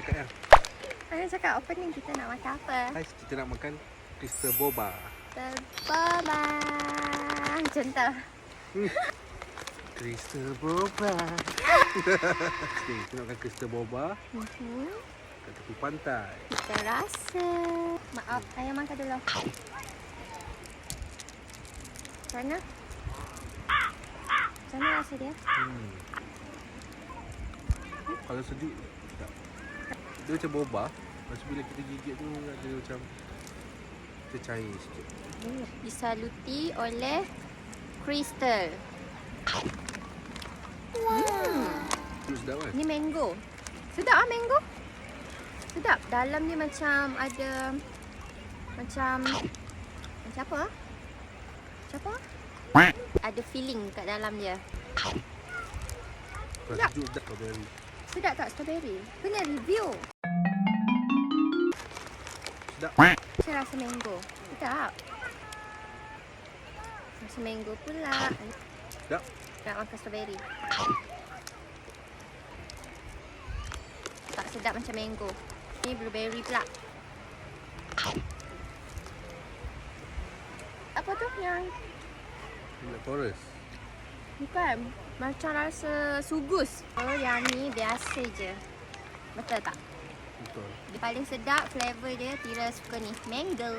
cakap ya. Ayah cakap opening kita nak makan apa? Hai, kita nak makan Crystal Boba. Boba. Macam tu. Crystal Boba. Okay, kita nak makan Crystal Boba kat tepi pantai. Kita rasa. Maaf, ayah makan dulu. Macam mana? Macam mana rasa dia? Kalau sejuk tak. Dia macam boba. Lepas bila kita gigit tu ada macam tercair sikit. Disaluti oleh Crystal. Tu sedap kan? Ni mango. Sedap ah mango. Sedap. Dalam dia macam ada macam apa ah? Macam apa? Ada feeling kat dalam dia. Kalau Sedap. sejuk sedap strawberry. Sedap tak strawberry? Kena review. Sedap. Macam rasa mango. Sedap. Rasa mango pula. Sedap. Nak makan strawberry. Tak sedap macam mango. Ni blueberry pula. Apa tu yang Black Forest. bukan macam rasa sugus. Oh, yang ni biasa je. Betul tak? Betul. Dia paling sedap flavor dia Tira suka ni. Mango.